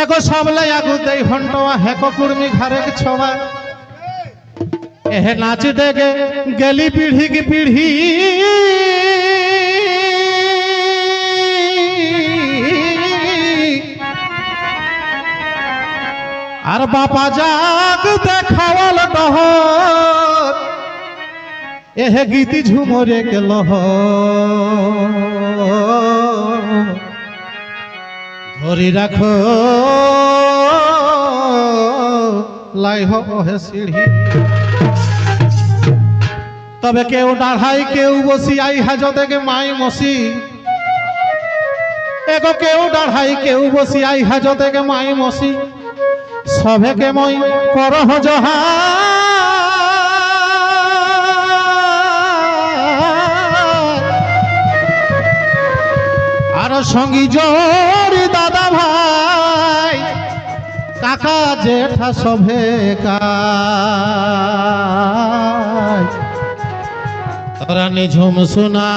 एगो सबले आगु दे घंटवा हेको कुर्मी घरे के छवा एहे नाच देगे गली पीढ़ी की पीढ़ी और बापा जाग देखावल डहर एहे गीती झुमरे के लहर धरी राखो लाई हो हे सीढ़ी तबे केउ डाढ़ाई केउ बसियाई हाजो देगे माई मसी एगो केउ डाढ़ाई केउ बसियाई हाजो देगे माई मसी सभे के মই करह जहा আর সঙ্গী জোড়ি দাদা ভাই কাকা জেঠা সভে কাজ তোরা নিঝুম শোনা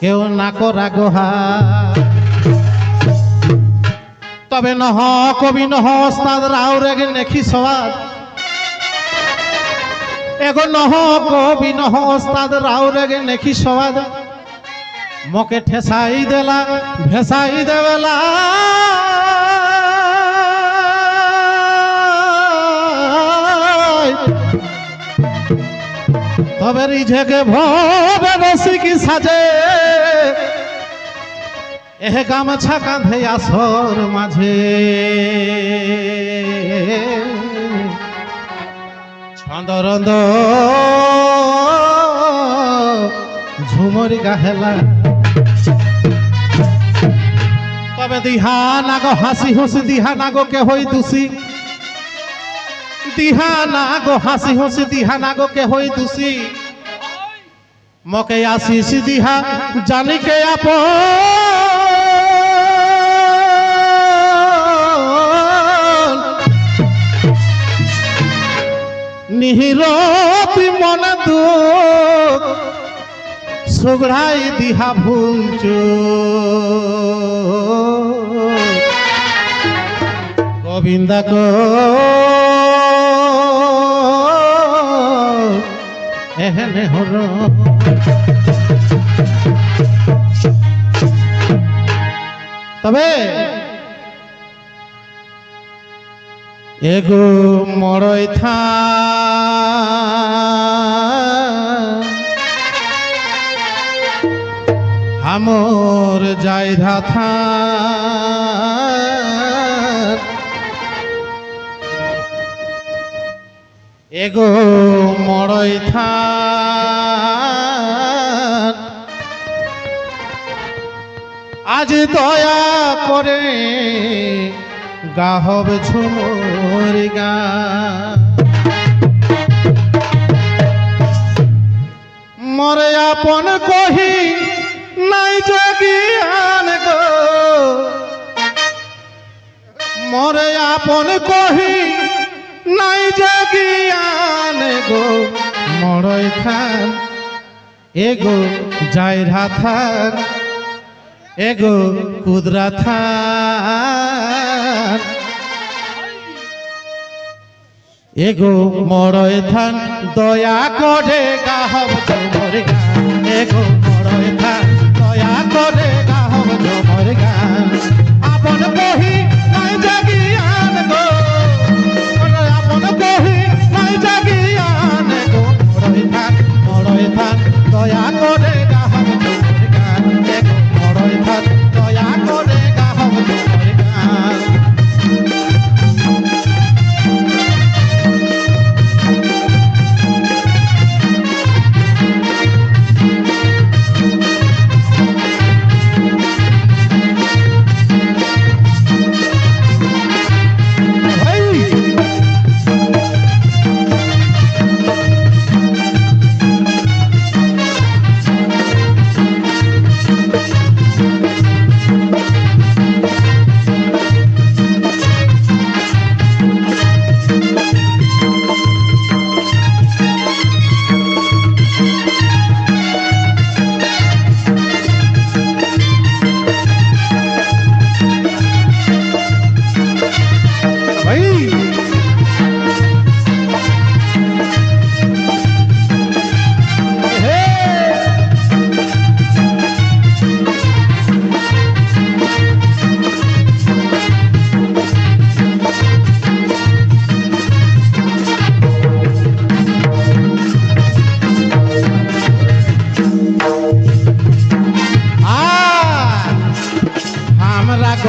কেউ না করা গোহা তবে নহ কবি নহ ওস্তাদ রাও রেগে নেখি সবাদ एगो नह कवि नह ओस्ताद राव रेगे नेखी सवाद मोके ठेसाई देला भेसाई देवेला तबे रिझे के भोगे बसी की साजे एहे गामछा कांधे आसर माझे छंदरंद झुमरी गाहेला तबे दिहा नागो हासी हुसी दिहा नागो के होई दूसी दिहा नागो हासी हुसी दिहा नागो के होई दूसी मोके आशीष दिहा जानी के आपो निहिरती मन दुख सुगड़ाई दिहा भूल गोविंदा को एहने हरो तबे एगो मरई था हमर जायधा था एगो मरई था आज दया करे गाहब झुमर गान मरे आपन कही নাই জগিয়ান গো মরে আপন কহি নাই জগিয়ান গো মরই থান এগো যাইরা থান एगो कुदरा था एगो मरय थान दया करे गाहब झुमर गान एगो मरय थान दया करे गाहब झुमर गान आपन कही নাই जगियान गो आपन कही নাই जगियान गो मरय थान दया करे गाहब झुमर गान एगो मरय थान दया करे गाहब झुमर गान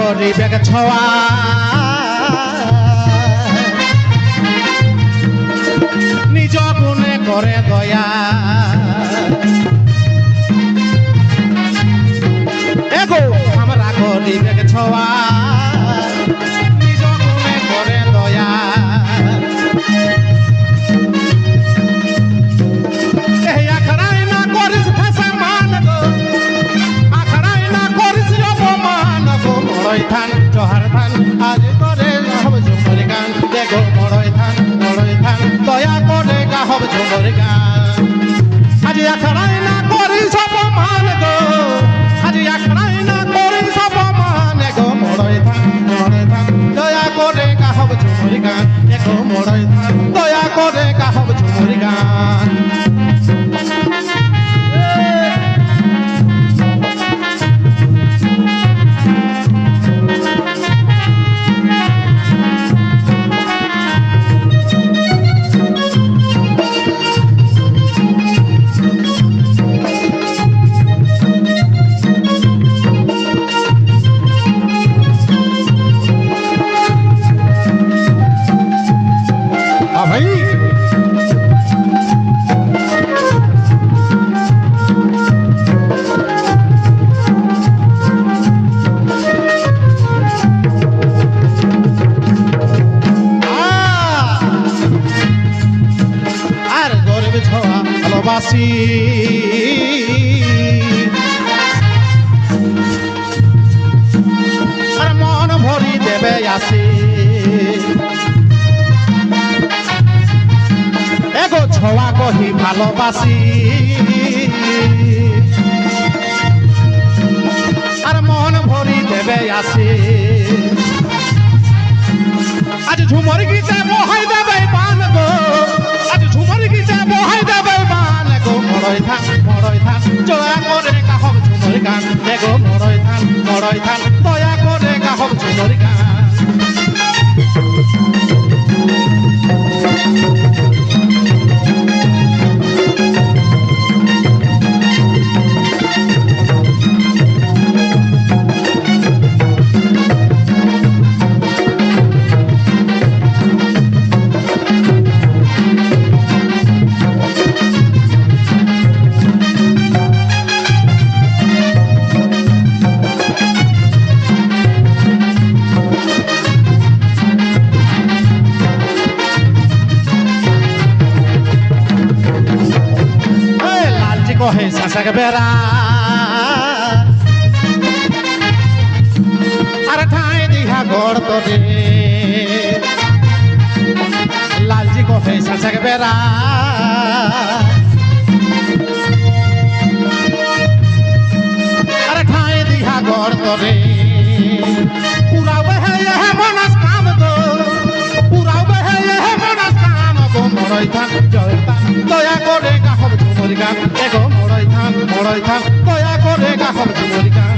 গরিবেক ছোয়া নিজ গুণে করে দয়া এগো আমরা গরিবেক ছোয়া নিজ গুণে করে দয়া এই আখড়াই না করিস ভাষা মান গো আখড়াই না করিস অপমান গো মড়ই থান জহার থান আজ করে গাহব ঝুমুর গান দেখো মড়ই থান দয়া করে গাহব ঝুমুর গান আজ আখড়াই না করিস অপমান গো আজ আখড়াই না করিস অপমান গো মড়ই থান দয়া করে গাহব ঝুমুর গান দেখো মড়ই থান দয়া করে গাহব ঝুমুর গান ভাই আর গরিব ছোয়া ভালোবাসি আর মন ভরি দেবে আসি এগো ছোয়া কহি ভালোবাসি আর মন ভরি দেবে আসি আজ ঝুমর গীতে বহাই দেবে বান গো আজ ঝুমর গীতে বহাই দেবে বান গো মড়ই থান দয়া করে গাহব ঝুমর গান এগো মড়ই থান দয়া করে গাহব ঝুমর গান কহে শাসক বেড়া আর ঠাই দিহা গড় তোরে লালজি কহে শাসক বেড়া আর ঠাই দিহা গড় তোরে পুরাবে হে মনস কাম গো পুরাবে হে মনস কাম গো মড়ই থান দয়া করে গাহব ঝুমুর গান এগো মড়ই থান দয়া করে গাহব ঝুমুর গান